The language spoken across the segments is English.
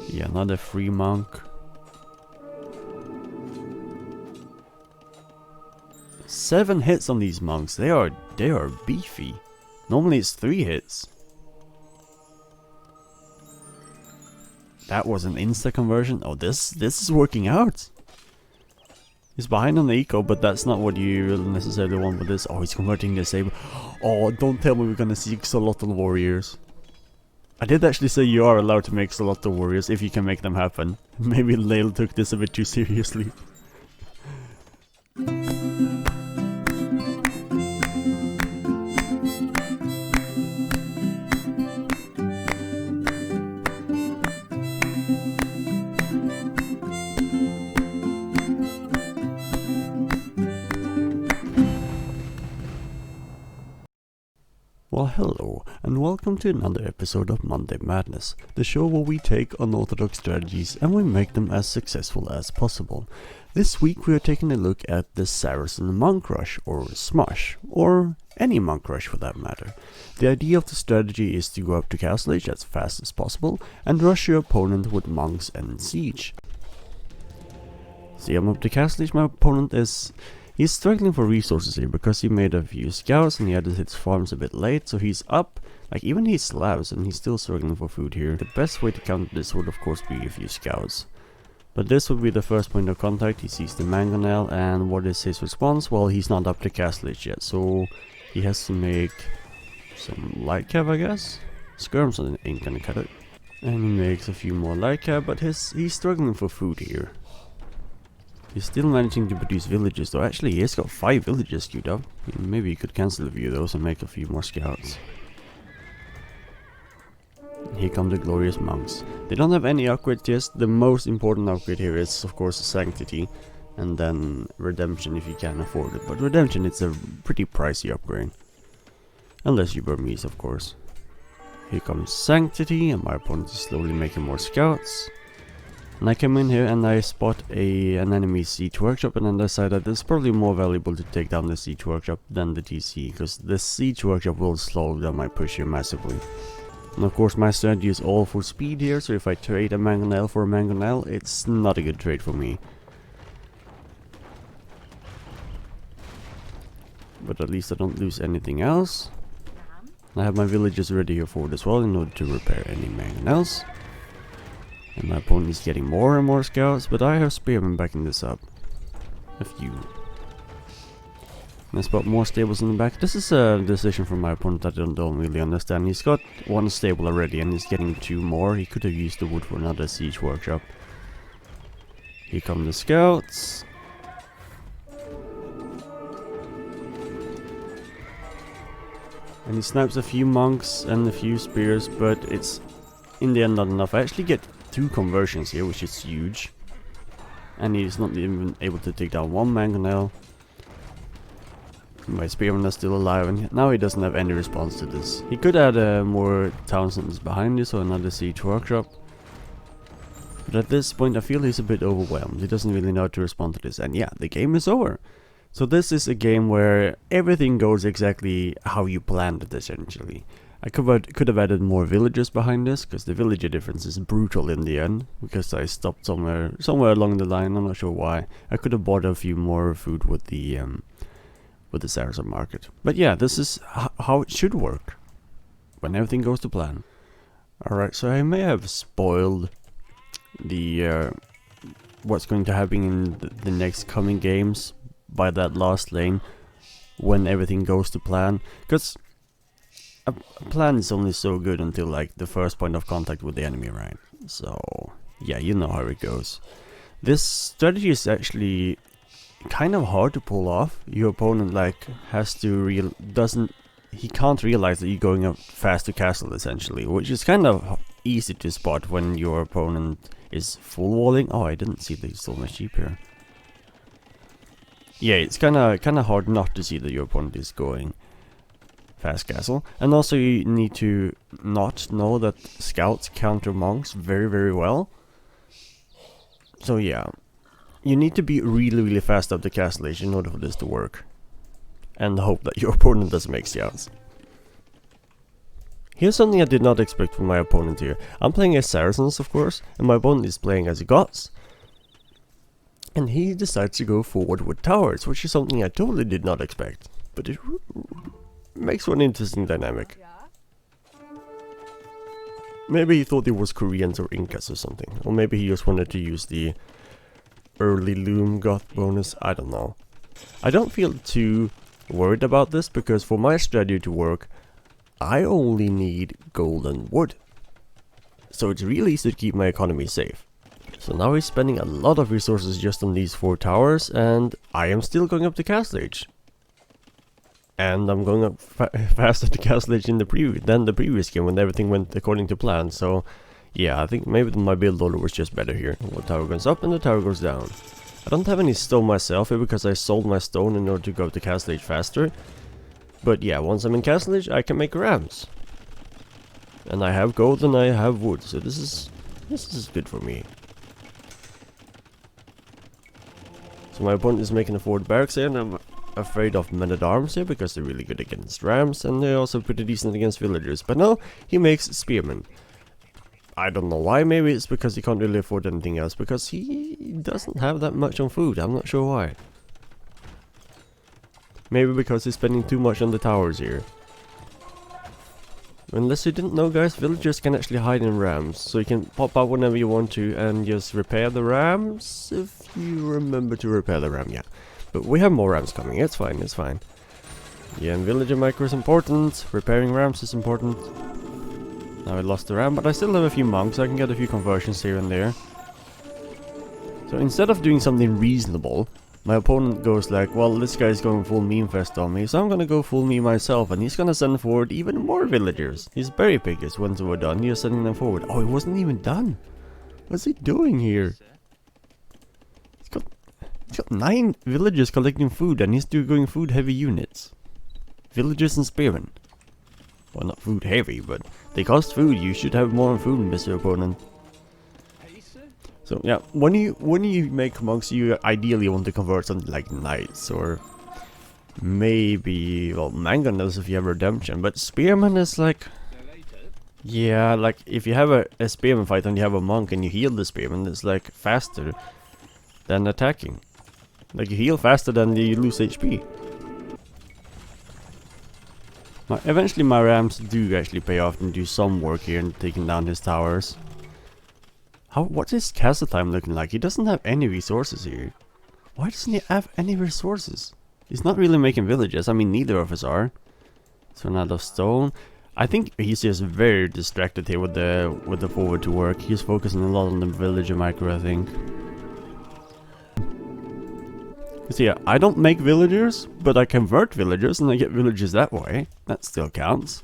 Yeah, another free monk. 7 hits on these monks. They are beefy. Normally it's 3 hits. That was an insta conversion. Oh, this is working out. He's behind on the eco, but that's not what you really necessarily want with this. Oh, he's converting the saber. Oh, don't tell me we're gonna see Xolotl warriors. I did actually say you are allowed to make Xolotl warriors if you can make them happen. Maybe Lael took this a bit too seriously. Well, hello, and welcome to another episode of Monday Madness, the show where we take unorthodox strategies and we make them as successful as possible. This week we are taking a look at the Saracen Monk Rush, or Smush, or any Monk Rush for that matter. The idea of the strategy is to go up to Castle Age as fast as possible and rush your opponent with monks and siege. See, I'm up to Castle Age, my opponent he's struggling for resources here because he made a few scouts and he added his farms a bit late, so he's up, like even he slabs and he's still struggling for food here. The best way to counter this would of course be a few scouts. But this would be the first point of contact. He sees the mangonel, and what is his response? Well, he's not up to Castle Age yet, so he has to make some light cav, I guess. Skirms ain't gonna cut it. And he makes a few more light cav, but he's struggling for food here. He's still managing to produce villages though. Actually, he has got 5 villages queued up. Maybe he could cancel a few of those and make a few more scouts. Here come the glorious monks. They don't have any upgrades yet. The most important upgrade here is of course Sanctity, and then Redemption if you can afford it. But Redemption, it's a pretty pricey upgrade. Unless you Burmese, of course. Here comes Sanctity, and my opponent is slowly making more scouts. And I come in here and I spot an enemy siege workshop, and then decide that it's probably more valuable to take down the siege workshop than the TC, because the siege workshop will slow down my push here massively. And of course my strategy is all for speed here, so if I trade a mangonel for a mangonel, it's not a good trade for me. But at least I don't lose anything else. I have my villagers ready here for it as well in order to repair any mangonels. And my opponent is getting more and more scouts, but I have spearmen backing this up. A few. And I spot more stables in the back. This is a decision from my opponent that I don't really understand. He's got 1 stable already and he's getting 2 more. He could have used the wood for another siege workshop. Here come the scouts. And he snipes a few monks and a few spears, but it's in the end not enough. I actually get 2 conversions here, which is huge. And he's not even able to take down 1 mangonel. My spearmen are still alive, and now he doesn't have any response to this. He could add more town centers behind this or another siege workshop. But at this point I feel he's a bit overwhelmed. He doesn't really know how to respond to this, and yeah, the game is over. So this is a game where everything goes exactly how you planned it essentially. I could have added more villagers behind this, because the villager difference is brutal in the end, because I stopped somewhere along the line. I'm not sure why. I could have bought a few more food with the Saracen market. But yeah, this is how it should work when everything goes to plan. Alright, so I may have spoiled the what's going to happen in the next coming games by that last lane when everything goes to plan, because a plan is only so good until like the first point of contact with the enemy, right? So yeah, you know how it goes. This strategy is actually kind of hard to pull off. Your opponent like he can't realize that you're going up fast to castle essentially, which is kind of easy to spot when your opponent is full walling. Oh, I didn't see that he stole my sheep here. Yeah, it's kind of hard not to see that your opponent is going fast castle, and also you need to not know that scouts counter monks very, very well. So yeah, you need to be really, really fast up the castle age in order for this to work, and hope that your opponent doesn't make scouts. Here's something I did not expect from my opponent here. I'm playing as Saracens, of course, and my opponent is playing as Goths. And he decides to go forward with towers, which is something I totally did not expect. But it makes for an interesting dynamic. Maybe he thought it was Koreans or Incas or something. Or maybe he just wanted to use the early loom Goth bonus, I don't know. I don't feel too worried about this, because for my strategy to work, I only need gold and wood. So it's really easy to keep my economy safe. So now he's spending a lot of resources just on these 4 towers, and I am still going up to Castle Age. And I'm going up faster to Castle Age than the previous game when everything went according to plan. So yeah, I think maybe my build order was just better here. One tower goes up and the tower goes down. I don't have any stone myself here because I sold my stone in order to go to Castle Age faster. But yeah, once I'm in Castle Age, I can make rams. And I have gold and I have wood, so this is good for me. So my opponent is making a forward barracks here, and I'm afraid of men-at-arms here because they're really good against rams, and they're also pretty decent against villagers. But no, he makes spearmen. I don't know why. Maybe it's because he can't really afford anything else, because he doesn't have that much on food. I'm not sure why. Maybe because he's spending too much on the towers here. Unless you didn't know, guys, villagers can actually hide in rams, so you can pop out whenever you want to and just repair the rams, if you remember to repair the ram, yeah. But we have more rams coming, it's fine, it's fine. Yeah, and villager micro is important, repairing rams is important. Now I lost the ram, but I still have a few monks, so I can get a few conversions here and there. So instead of doing something reasonable, my opponent goes like, well, this guy's going full meme fest on me, so I'm gonna go full meme myself, and he's gonna send forward even more villagers. He's very piggish. Once we're done, he's sending them forward. Oh, he wasn't even done. What's he doing here? He's got 9 villagers collecting food, and he's doing food heavy units. Villagers and spearmen. Well, not food heavy, but they cost food. You should have more food, Mr. Opponent. So yeah, when you make monks, you ideally want to convert something like knights, or maybe, well, mangon does if you have redemption, but spearman is like, yeah, like if you have a spearman fight and you have a monk and you heal the spearman, it's like faster than attacking. Like you heal faster than you lose HP. Now, eventually my rams do actually pay off and do some work here in taking down his towers. What's his castle time looking like? He doesn't have any resources here. Why doesn't he have any resources? He's not really making villages. I mean, neither of us are. So out of stone. I think he's just very distracted here with the forward to work. He's focusing a lot on the villager micro, I think. So yeah, I don't make villagers, but I convert villagers and I get villagers that way. That still counts.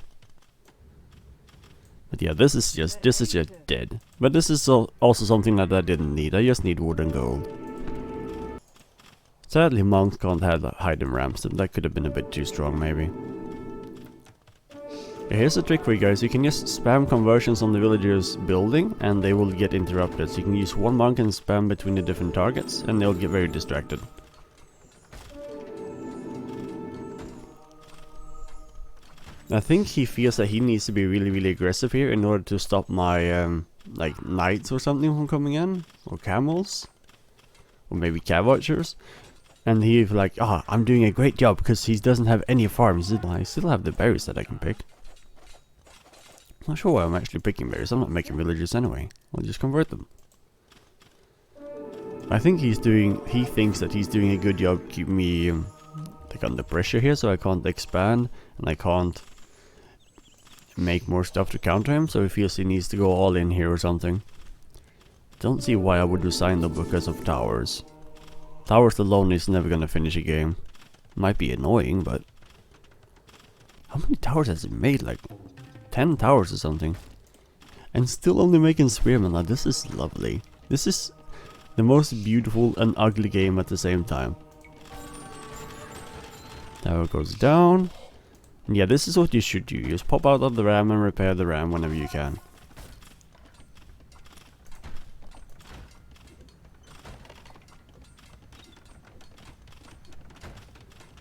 But yeah, this is just dead. But this is also something that I didn't need. I just need wood and gold. Sadly, monks can't hide in rams. That could have been a bit too strong, maybe. Yeah, here's a trick for you guys. You can just spam conversions on the villagers building, and they will get interrupted. So you can use one monk and spam between the different targets, and they'll get very distracted. I think he feels that he needs to be really aggressive here in order to stop my like knights or something from coming in, or camels, or maybe cav archers. And he's like, I'm doing a great job because he doesn't have any farms. I still have the berries that I can pick. I'm not sure why I'm actually picking berries. I'm not making villagers anyway. I'll just convert them. I think he thinks that he's doing a good job keeping me like under pressure here, so I can't expand and I can't make more stuff to counter him, so he feels he needs to go all in here or something. Don't see why I would resign though because of towers. Towers alone is never gonna finish a game. Might be annoying, but how many towers has he made? Like 10 towers or something. And still only making spearmen. Now this is lovely. This is the most beautiful and ugly game at the same time. Tower goes down. And yeah, this is what you should do. Just pop out of the ram and repair the ram whenever you can.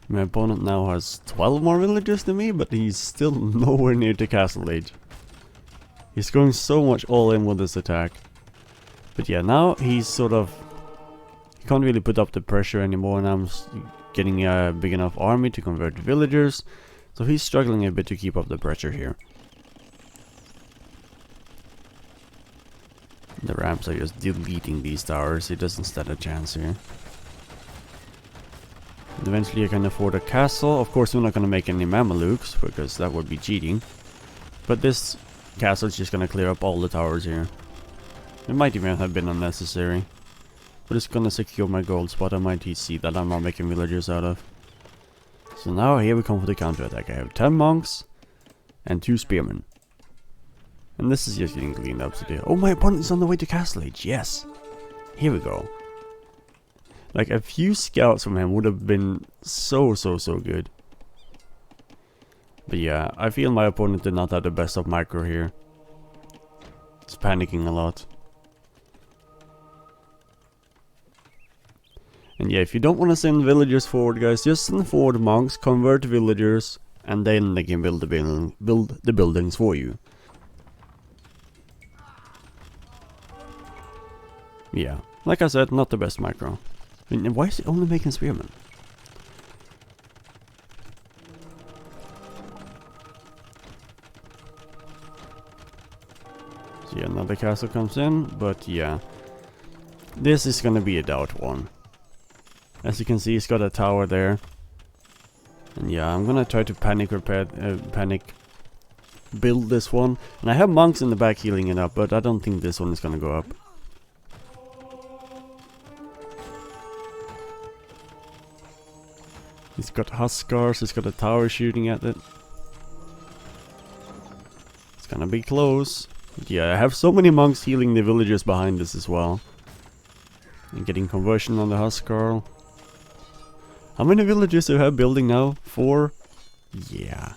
My opponent now has 12 more villagers than me, but he's still nowhere near to Castle Age. He's going so much all in with this attack. But yeah, now he's sort of... He can't really put up the pressure anymore, and I'm getting a big enough army to convert villagers. So he's struggling a bit to keep up the pressure here. The ramps are just deleting these towers. He doesn't stand a chance here. And eventually I can afford a castle. Of course we're not going to make any Mamelukes, because that would be cheating. But this castle is just going to clear up all the towers here. It might even have been unnecessary. But it's going to secure my gold spot. I might see that I'm not making villagers out of. So now here we come for the counterattack. I have 10 monks and 2 spearmen. And this is just getting cleaned up today. Oh, my opponent is on the way to Castle Age. Yes. Here we go. Like, a few scouts from him would have been so good. But yeah, I feel my opponent did not have the best of micro here. He's panicking a lot. And yeah, if you don't want to send villagers forward, guys, just send forward monks, convert villagers, and then they can build the buildings for you. Yeah, like I said, not the best micro. I mean, why is he only making spearmen? So yeah, another castle comes in, but yeah. This is gonna be a doubt one. As you can see, he's got a tower there. And yeah, I'm gonna try to panic build this one. And I have monks in the back healing it up, but I don't think this one is gonna go up. He's got Huskars, he's got a tower shooting at it. It's gonna be close. But yeah, I have so many monks healing the villagers behind us as well. And getting conversion on the Huskar. How many villagers do I have building now? 4? Yeah.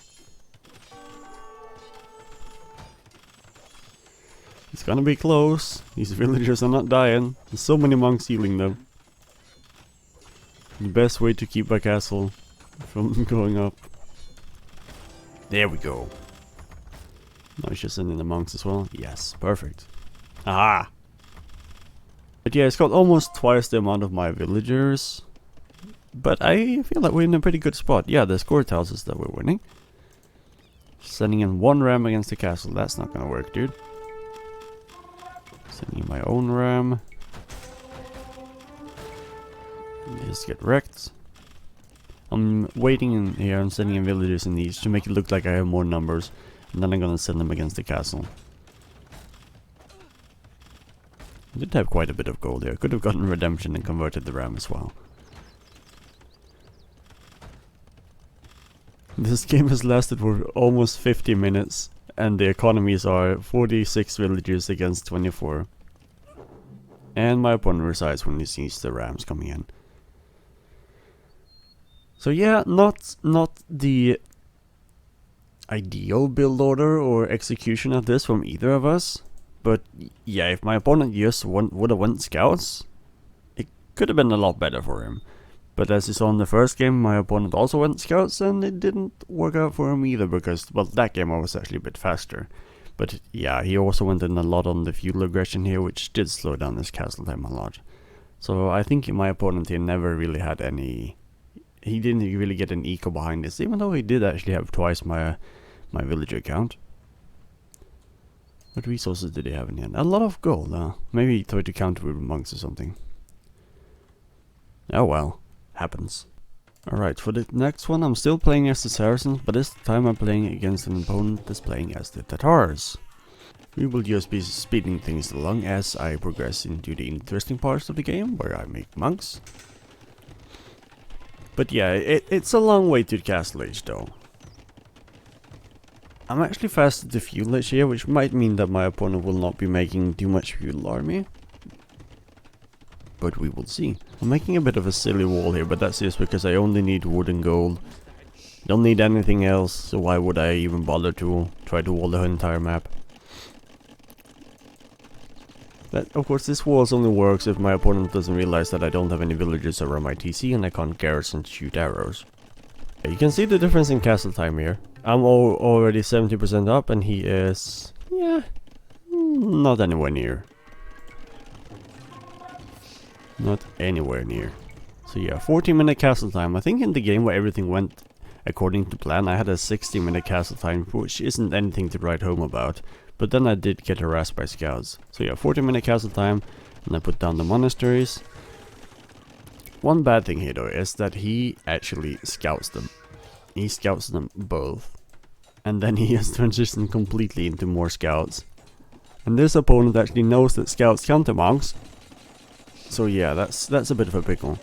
It's gonna be close. These villagers are not dying. There's so many monks healing them. The best way to keep my castle from going up. There we go. Now he's just sending the monks as well. Yes, perfect. Aha! But yeah, it's got almost twice the amount of my villagers. But I feel like we're in a pretty good spot. Yeah, the score tells us that we're winning. Sending in 1 ram against the castle. That's not gonna work, dude. Sending in my own ram. Just get wrecked. I'm waiting in here and sending in villagers in these to make it look like I have more numbers. And then I'm gonna send them against the castle. I did have quite a bit of gold here. Could have gotten redemption and converted the ram as well. This game has lasted for almost 50 minutes. And the economies are 46 villagers against 24. And my opponent resides when he sees the rams coming in. So yeah, not the ideal build order or execution of this from either of us. But yeah, if my opponent just would have went scouts, it could have been a lot better for him. But as you saw in the first game, my opponent also went scouts and it didn't work out for him either because, well, that game I was actually a bit faster. But yeah, he also went in a lot on the feudal aggression here, which did slow down his castle time a lot. So I think my opponent here never really had any... He didn't really get an eco behind this, even though he did actually have twice my villager count. What resources did he have in here? A lot of gold, maybe he tried to counter with monks or something. Oh well. Happens. Alright, for the next one I'm still playing as the Saracens, but this time I'm playing against an opponent that's playing as the Tatars. We will just be speeding things along as I progress into the interesting parts of the game, where I make monks. But yeah, it's a long way to the Castle Age though. I'm actually fast at the feudal age here, which might mean that my opponent will not be making too much feudal army. But we will see. I'm making a bit of a silly wall here, but that's just because I only need wood and gold. Don't need anything else, so why would I even bother to try to wall the entire map? But of course this wall only works if my opponent doesn't realize that I don't have any villagers around my TC and I can't garrison to shoot arrows. You can see the difference in castle time here. I'm already 70% up and he is... yeah, Not anywhere near. Not anywhere near. So yeah, 14-minute castle time. I think in the game where everything went according to plan, I had a 60-minute castle time, which isn't anything to write home about. But then I did get harassed by scouts. So yeah, 14-minute castle time, and I put down the monasteries. One bad thing here though is that he actually scouts them. He scouts them both. And then he has transitioned completely into more scouts. And this opponent actually knows that scouts counter monks. So yeah, that's a bit of a pickle.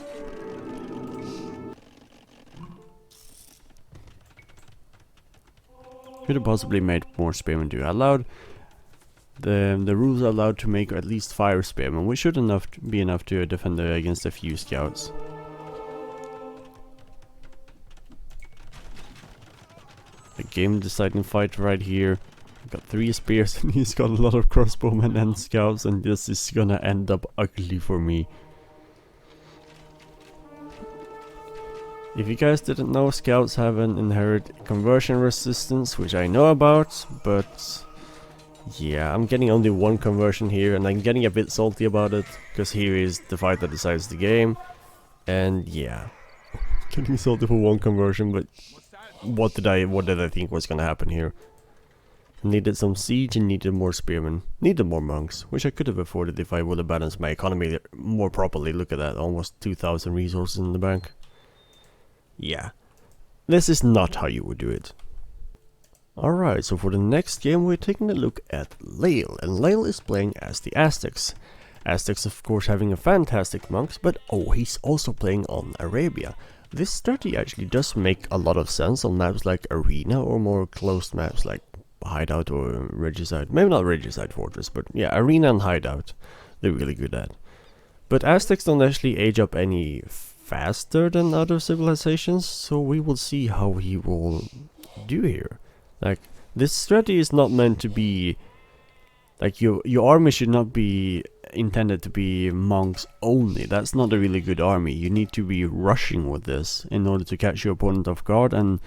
Could have possibly made more spearmen too. The rules are allowed to make at least 5 spearmen, which should be enough to defend against a few scouts. A game deciding fight right here. Got 3 spears and he's got a lot of crossbowmen and scouts, and this is gonna end up ugly for me. If you guys didn't know, scouts have an inherent conversion resistance, which I know about, but yeah, I'm getting only 1 conversion here, and I'm getting a bit salty about it, because here is the fight that decides the game, and yeah, getting salty for 1 conversion, but what did I think was gonna happen here? Needed some siege and needed more spearmen, needed more monks, which I could have afforded if I would have balanced my economy more properly. Look at that, almost 2,000 resources in the bank. Yeah, this is not how you would do it. Alright, so for the next game we're taking a look at Lael, and Lael is playing as the Aztecs. Aztecs of course having a fantastic monks, but oh, he's also playing on Arabia. This strategy actually does make a lot of sense on maps like Arena or more closed maps like Hideout or Regicide. Maybe not Regicide Fortress, but yeah, Arena and Hideout they're really good at. But Aztecs don't actually age up any faster than other civilizations, so we will see how he will do here. Like, this strategy is not meant to be like your army should not be intended to be monks only. That's not a really good army. You need to be rushing with this in order to catch your opponent off guard and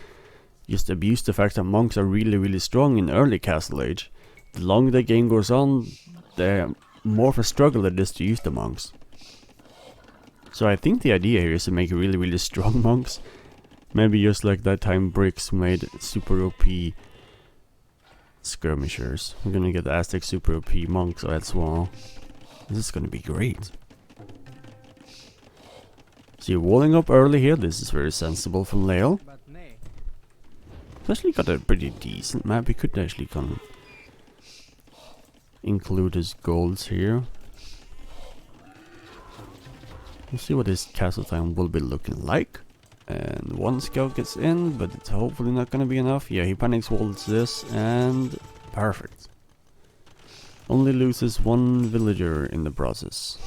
just abuse the fact that monks are really strong in early Castle Age. The longer the game goes on, the more of a struggle it is to use the monks. So I think the idea here is to make really strong monks. Maybe just like that time Bricks made super OP skirmishers. We're gonna get the Aztec super OP monks as well. This is gonna be great. So you're walling up early here. This is very sensible from Lael. Actually got a pretty decent map. He could actually include his golds here. We'll see what his castle time will be looking like. And 1 scout gets in, but it's hopefully not gonna be enough. Yeah, he panics walls this, and perfect. Only loses 1 villager in the process.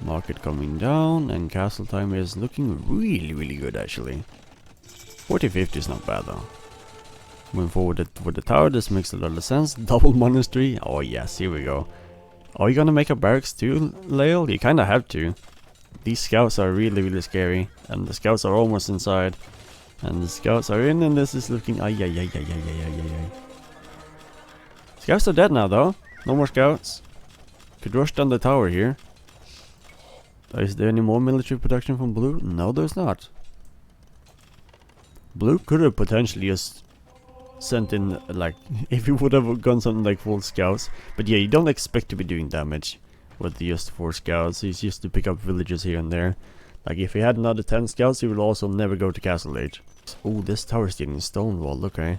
Market coming down, and castle time is looking really good actually. 40-50 is not bad though. Moving forward with the tower, this makes a lot of sense. Double monastery, oh yes, here we go. Are you gonna make a barracks too, Lael? You kinda have to. These scouts are really scary, and the scouts are almost inside. And the scouts are in, and this is looking ay. Scouts are dead now though. No more scouts. Could rush down the tower here. Is there any more military production from Blue? No, there's not. Blue could have potentially just sent in, like, if he would have gone something like full scouts. But yeah, you don't expect to be doing damage with just 4 scouts. He's used to pick up villages here and there. Like, if he had another 10 scouts, he would also never go to Castle Age. Oh, this tower's getting stonewalled, okay.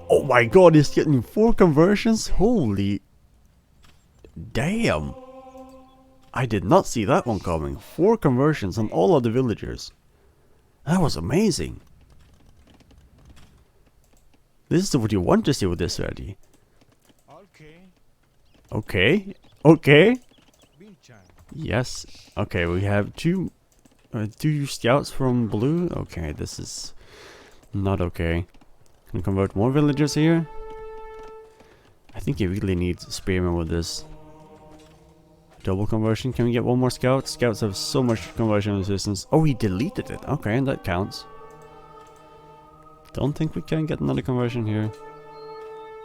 Oh my god, he's getting 4 conversions? Holy damn. I did not see that one coming. 4 conversions on all of the villagers. That was amazing. This is what you want to see with this strategy. Okay. Yes. Okay, we have two scouts from Blue. Okay, this is not okay. Can convert more villagers here. I think he really needs spearmen with this. Double conversion. Can we get 1 more scout? Scouts have so much conversion resistance. Oh, he deleted it. Okay, and that counts. Don't think we can get another conversion here.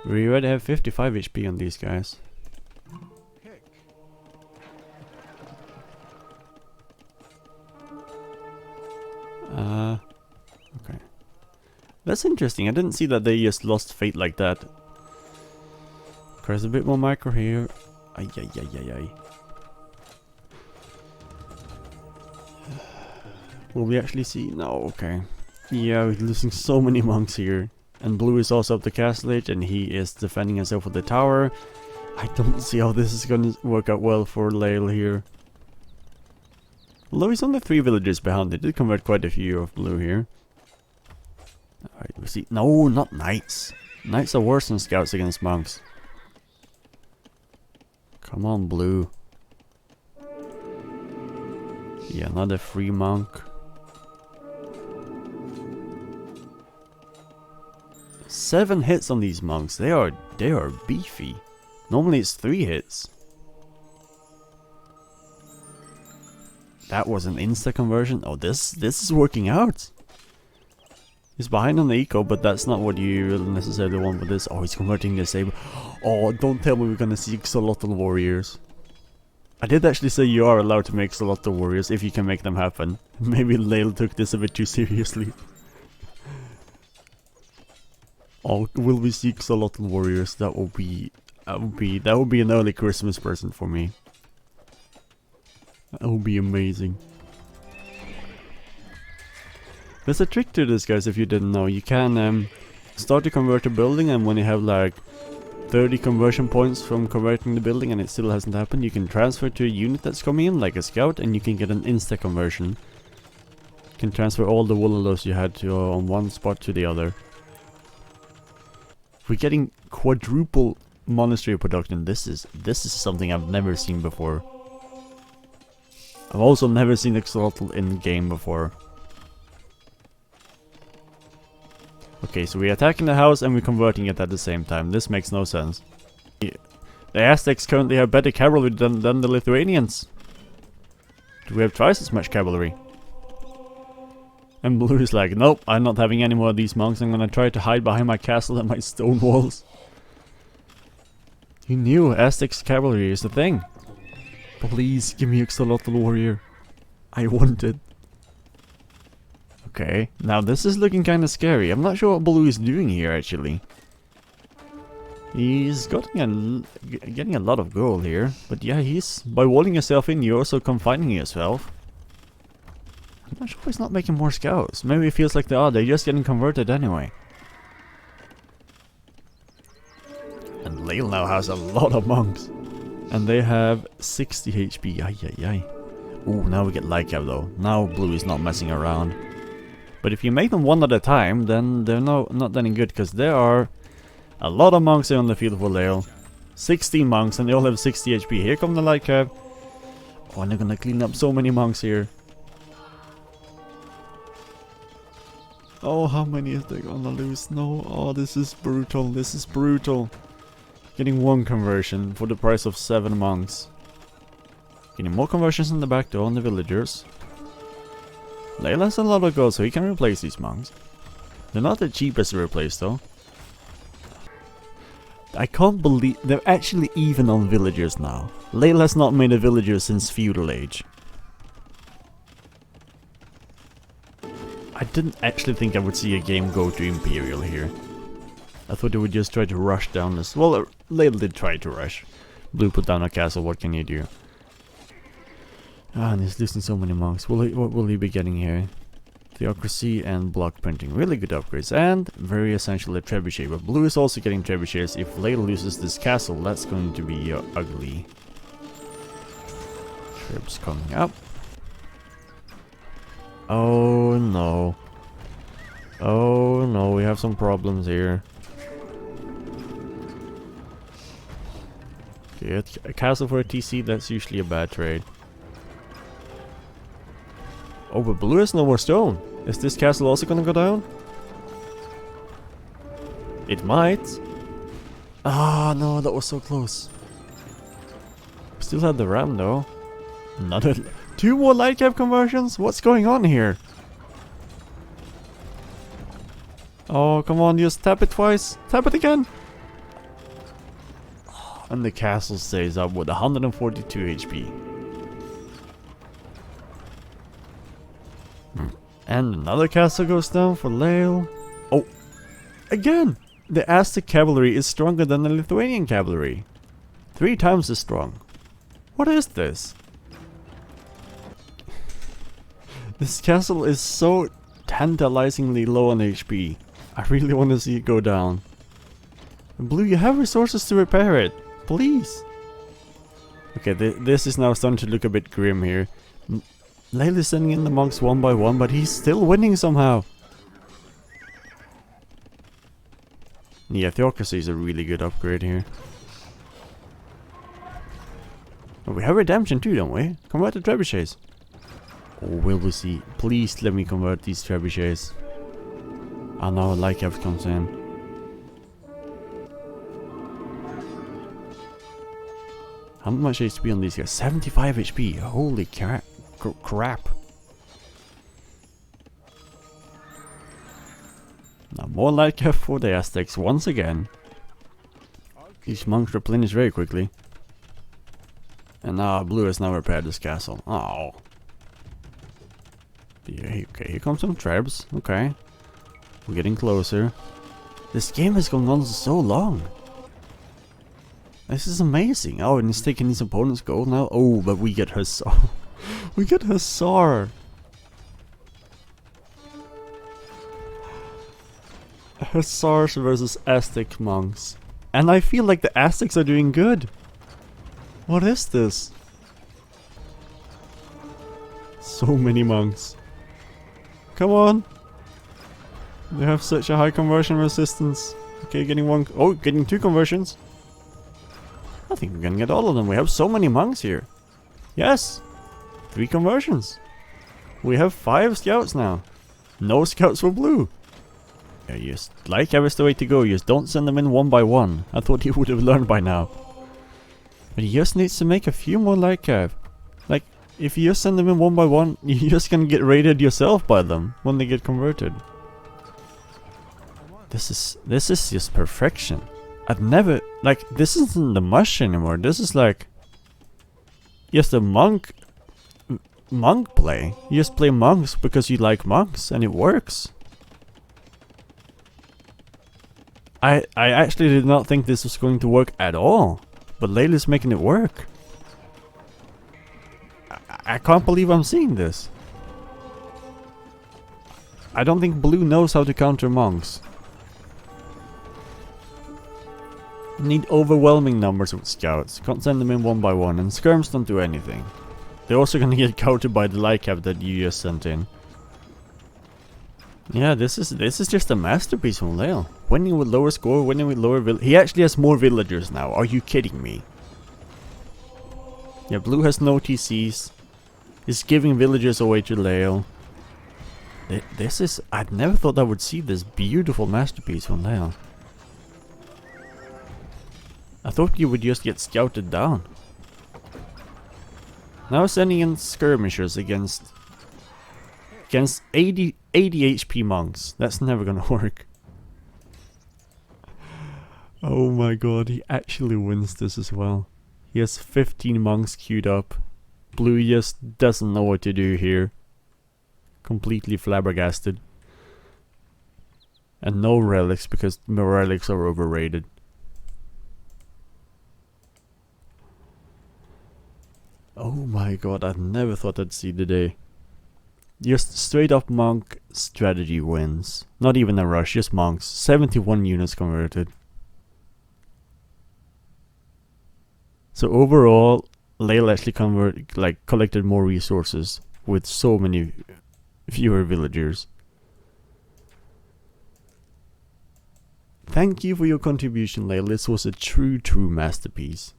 We already have 55 HP on these guys. Okay. That's interesting. I didn't see that they just lost fate like that. There's a bit more micro here. Ay, ay, ay, ay, ay. Will we actually see? No, okay. Yeah, we're losing so many monks here. And blue is also up the castle age and he is defending himself with the tower. I don't see how this is gonna work out well for Lael here. Although he's only 3 villagers behind, they did convert quite a few of blue here. Alright, we see. No, not knights. Knights are worse than scouts against monks. Come on, blue. Yeah, another free monk. 7 hits on these monks. They are beefy. Normally it's 3 hits. That was an insta conversion. Oh, this is working out. He's behind on the eco, but that's not what you necessarily want with this. Oh, he's converting the saber. Oh, don't tell me we're gonna see Axolotl warriors. I did actually say you are allowed to make Axolotl warriors if you can make them happen. Maybe Lael took this a bit too seriously. Oh, will we see Axolotl warriors? That would be an early Christmas present for me. That would be amazing. There's a trick to this, guys, if you didn't know. You can start to convert a building, and when you have like 30 conversion points from converting the building and it still hasn't happened, you can transfer to a unit that's coming in, like a scout, and you can get an insta conversion. You can transfer all the Woolalos you had to on one spot to the other. We're getting quadruple monastery production. This is something I've never seen before. I've also never seen Axolotl in game before. Okay, so we're attacking the house and we're converting it at the same time. This makes no sense. The Aztecs currently have better cavalry than the Lithuanians. We have twice as much cavalry. And blue is like, nope, I'm not having any more of these monks. I'm gonna try to hide behind my castle and my stone walls. You knew Aztecs cavalry is the thing. Please give me Axolotl warrior. I want it. Okay, now this is looking kind of scary. I'm not sure what blue is doing here actually. He's getting a lot of gold here, but yeah, by walling yourself in, you're also confining yourself. I'm not sure he's not making more scouts. Maybe it feels like they're just getting converted anyway. And Lael now has a lot of monks. And they have 60 HP. Ay, ay, ay. Ooh, now we get Lycav though. Now blue is not messing around. But if you make them one at a time, then they're not any good, because there are a lot of monks here on the field for Lael. 16 monks, and they all have 60 HP. Here come the Lycav. Oh, and they're gonna clean up so many monks here. Oh, how many is they gonna lose? No, oh, this is brutal. This is brutal. Getting 1 conversion for the price of 7 monks. Getting more conversions in the back door on the villagers. Lael has a lot of gold, so he can replace these monks. They're not the cheapest to replace though. I can't believe they're actually even on villagers now. Lael has not made a villager since feudal age. I didn't actually think I would see a game go to Imperial here. I thought they would just try to rush down this. Well, Lael did try to rush. Blue put down a castle, what can you do? Ah, and he's losing so many monks. What will he be getting here? Theocracy and block printing. Really good upgrades. And very essential a trebuchet. But blue is also getting trebuchets. If Lael loses this castle, that's going to be ugly. Trebs coming up. Oh no. Oh no, we have some problems here. Okay, a castle for a TC, that's usually a bad trade. Oh, but blue has no more stone. Is this castle also gonna go down? It might. Ah, no, that was so close. Still had the ram though. Another 2 more Lycav conversions? What's going on here? Oh, come on, just tap it twice. Tap it again. And the castle stays up with 142 HP. And another castle goes down for Lael. Oh, again! The Aztec cavalry is stronger than the Lithuanian cavalry. 3 times as strong. What is this? This castle is so tantalizingly low on HP. I really want to see it go down. And Blue, you have resources to repair it. Please. Okay, this is now starting to look a bit grim here. Lael is sending in the monks one by one, but he's still winning somehow. Yeah, theocracy is a really good upgrade here. Oh, we have redemption too, don't we? Convert the trebuchets. Oh, will we see? Please let me convert these trebuchets. Oh no, Lycav comes in. How much HP on these guys? 75 HP. Holy crap. Now more Lycav for the Aztecs once again. These monks replenish very quickly. And now Blue has now repaired this castle. Oh. Yeah, okay, here comes some trebs. Okay. We're getting closer. This game is going on so long. This is amazing. Oh, and he's taking his opponent's gold now. Oh, but we get Hussar. We get Hussar. Hussars versus Aztec monks. And I feel like the Aztecs are doing good. What is this? So many monks. Come on. They have such a high conversion resistance. Okay, getting one. Oh, getting 2 conversions. I think we're gonna get all of them. We have so many monks here. Yes. 3 conversions. We have 5 scouts now. No scouts for Blue. Yeah, just Lycav is the way to go. Just don't send them in one by one. I thought he would have learned by now. But he just needs to make a few more Lycav. Like, if you just send them in one by one, you're just gonna get raided yourself by them when they get converted. This is just perfection. I've never, like, this isn't the mush anymore. This is like just a monk play. You just play monks because you like monks and it works. I actually did not think this was going to work at all, but Lael is making it work. I can't believe I'm seeing this. I don't think Blue knows how to counter monks. Need overwhelming numbers of scouts. Can't send them in one by one, and skirms don't do anything. They're also gonna get countered by the Lycav that you just sent in. Yeah, this is just a masterpiece from Lael. Winning with lower score, winning with lower he actually has more villagers now. Are you kidding me? Yeah, Blue has no TCs. He's giving villagers away to Lael. This is... I'd never thought I would see this beautiful masterpiece from Lael. I thought you would just get scouted down. Now sending in skirmishers against 80 HP monks. That's never gonna work. Oh my god, he actually wins this as well. He has 15 monks queued up. Blue just doesn't know what to do here. Completely flabbergasted. And no relics because relics are overrated. Oh my god, I never thought I'd see the day. Just straight up monk strategy wins. Not even a rush, just monks. 71 units converted. So overall, Lael actually collected more resources with so many fewer villagers. Thank you for your contribution, Lael. This was a true masterpiece.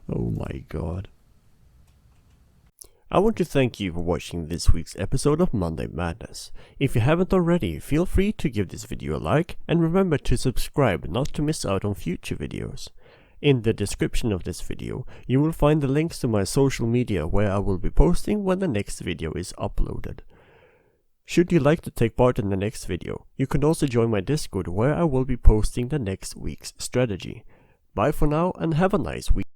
Oh my god. I want to thank you for watching this week's episode of Monday Madness. If you haven't already, feel free to give this video a like and remember to subscribe not to miss out on future videos. In the description of this video, you will find the links to my social media where I will be posting when the next video is uploaded. Should you like to take part in the next video, you can also join my Discord where I will be posting the next week's strategy. Bye for now and have a nice week.